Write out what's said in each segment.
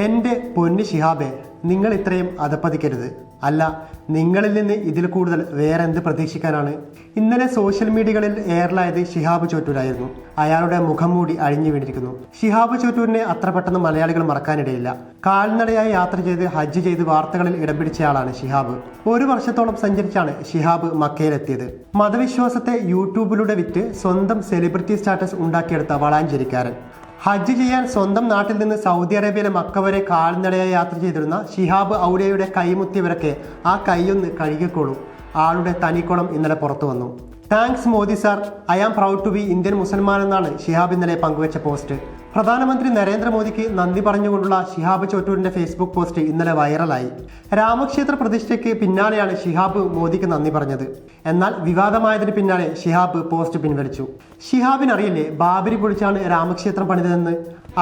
എൻ്റെ പൊന്നു ശിഹാബെ, നിങ്ങൾ ഇത്രയും അധപ്പതിക്കരുത്. അല്ല, നിങ്ങളിൽ നിന്ന് ഇതിൽ കൂടുതൽ വേറെ എന്ത് പ്രതീക്ഷിക്കാനാണ്? ഇന്നലെ സോഷ്യൽ മീഡിയകളിൽ എയറിലായത് ഷിഹാബ് ചോറ്റൂരായിരുന്നു. അയാളുടെ മുഖം മൂടി അഴിഞ്ഞു വീണിരിക്കുന്നു. ഷിഹാബ് ചോറ്റൂരിനെ അത്ര പെട്ടെന്ന് മലയാളികൾ മറക്കാനിടയില്ല. കാൽനടയായി യാത്ര ചെയ്ത് ഹജ്ജ് ചെയ്ത് വാർത്തകളിൽ ഇടം പിടിച്ചയാളാണ് ഷിഹാബ്. 1 വർഷത്തോളം സഞ്ചരിച്ചാണ് ഷിഹാബ് മക്കയിലെത്തിയത്. മതവിശ്വാസത്തെ യൂട്യൂബിലൂടെ വിറ്റ് സ്വന്തം സെലിബ്രിറ്റി സ്റ്റാറ്റസ് ഉണ്ടാക്കിയെടുത്ത വളാഞ്ചേരിക്കാരൻ. ഹജ്ജ് ചെയ്യാൻ സ്വന്തം നാട്ടിൽ നിന്ന് സൗദി അറേബ്യയിലെ മക്ക വരെ കാൽനടയായി യാത്ര ചെയ്തിരുന്ന ഷിഹാബ് ഔലിയയുടെ കൈമുത്തിയവരൊക്കെ ആ കൈയൊന്ന് കഴുകിക്കോളൂ. ആളുടെ തനിക്കുളം ഇന്നലെ പുറത്തു വന്നു. Thanks Modi sir, I am proud to be Indian മുസൽമാൻ എന്നാണ് ഷിഹാബ് ഇന്നലെ പങ്കുവച്ച പോസ്റ്റ്. പ്രധാനമന്ത്രി നരേന്ദ്രമോദിക്ക് നന്ദി പറഞ്ഞുകൊണ്ടുള്ള ഷിഹാബ് ചോറ്റൂരിന്റെ ഫേസ്ബുക്ക് പോസ്റ്റ് ഇന്നലെ വൈറലായി. രാമക്ഷേത്ര പ്രതിഷ്ഠയ്ക്ക് പിന്നാലെയാണ് ഷിഹാബ് മോദിക്ക് നന്ദി പറഞ്ഞത്. എന്നാൽ വിവാദമായതിന് പിന്നാലെ ഷിഹാബ് പോസ്റ്റ് പിൻവലിച്ചു. ഷിഹാബിനറിയില്ലേ ബാബരി പൊളിച്ചാണ് രാമക്ഷേത്രം പണിതതെന്ന്?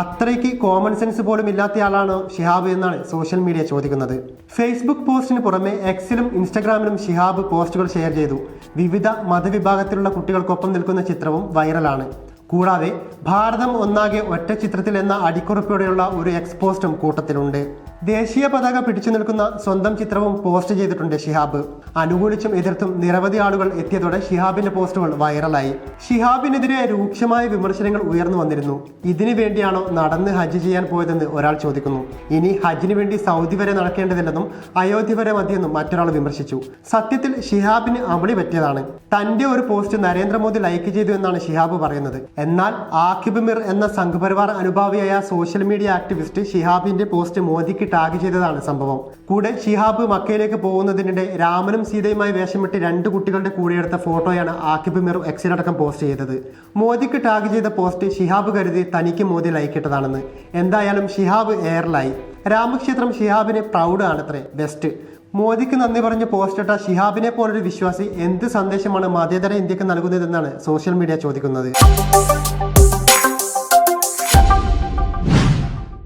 അത്രയ്ക്ക് കോമൺ സെൻസ് പോലും ഇല്ലാത്തയാളാണോ ഷിഹാബ് എന്നാണ് സോഷ്യൽ മീഡിയ ചോദിക്കുന്നത്. ഫേസ്ബുക്ക് പോസ്റ്റിന് പുറമെ എക്സിലും ഇൻസ്റ്റഗ്രാമിലും ഷിഹാബ് പോസ്റ്റുകൾ ഷെയർ ചെയ്തു. വിവിധ മതവിഭാഗത്തിലുള്ള കുട്ടികൾക്കൊപ്പം നിൽക്കുന്ന ചിത്രവും വൈറലാണ്. കൂടാതെ ഭാരതം ഒന്നാകെ ഒറ്റ ചിത്രത്തിൽ എന്ന അടിക്കുറിപ്പോടെയുള്ള ഒരു എക്സ്പോസ്റ്റും കൂട്ടത്തിലുണ്ട്. ദേശീയ പതാക പിടിച്ചു നിൽക്കുന്ന സ്വന്തം ചിത്രവും പോസ്റ്റ് ചെയ്തിട്ടുണ്ട് ഷിഹാബ്. അനുകൂലിച്ചും എതിർത്തും നിരവധി ആളുകൾ എത്തിയതോടെ ഷിഹാബിന്റെ പോസ്റ്റുകൾ വൈറലായി. ഷിഹാബിനെതിരെ രൂക്ഷമായ വിമർശനങ്ങൾ ഉയർന്നു വന്നിരുന്നു. ഇതിനു വേണ്ടിയാണോ നടന്ന് ഹജ്ജ് ചെയ്യാൻ പോയതെന്ന് ഒരാൾ ചോദിക്കുന്നു. ഇനി ഹജ്ജിന് വേണ്ടി സൗദി വരെ നടക്കേണ്ടതില്ലെന്നും അയോധ്യ വരെ മതിയെന്നും മറ്റൊരാൾ വിമർശിച്ചു. സത്യത്തിൽ ഷിഹാബിന് അമളി പറ്റിയതാണ്. തന്റെ ഒരു പോസ്റ്റ് നരേന്ദ്രമോദി ലൈക്ക് ചെയ്തു എന്നാണ് ഷിഹാബ് പറയുന്നത്. എന്നാൽ ആക്കിബ് മിർ എന്ന സംഘപരിവാർ അനുഭാവിയായ സോഷ്യൽ മീഡിയ ആക്ടിവിസ്റ്റ് ഷിഹാബിന്റെ പോസ്റ്റ് മോദിക്ക് ടാഗ് ചെയ്തതാണ് സംഭവം. കൂടെ ഷിഹാബ് മക്കയിലേക്ക് പോകുന്നതിനിടെ രാമനും സീതയുമായി വേഷമിട്ട് 2 കുട്ടികളുടെ കൂടെയെടുത്ത ഫോട്ടോയാണ് ആക്കിബ് മിർ എക്സിലടക്കം പോസ്റ്റ് ചെയ്തത്. മോദിക്ക് ടാഗ് ചെയ്ത പോസ്റ്റ് ഷിഹാബ് കരുതി തനിക്ക് മോദി ലൈക്ക് ഇട്ടതാണെന്ന്. എന്തായാലും ഷിഹാബ് എയറിലായി. രാമക്ഷേത്രം ഷിഹാബിന് പ്രൗഡ് ആണത്രേ. ബെസ്റ്റ്. മോദിക്ക് നന്ദി പറഞ്ഞ് പോസ്റ്റിട്ട ഷിഹാബിനെ പോലൊരു വിശ്വാസി എന്ത് സന്ദേശമാണ് മതേതര ഇന്ത്യക്ക് നൽകുന്നതെന്നാണ് സോഷ്യൽ മീഡിയ ചോദിക്കുന്നത്.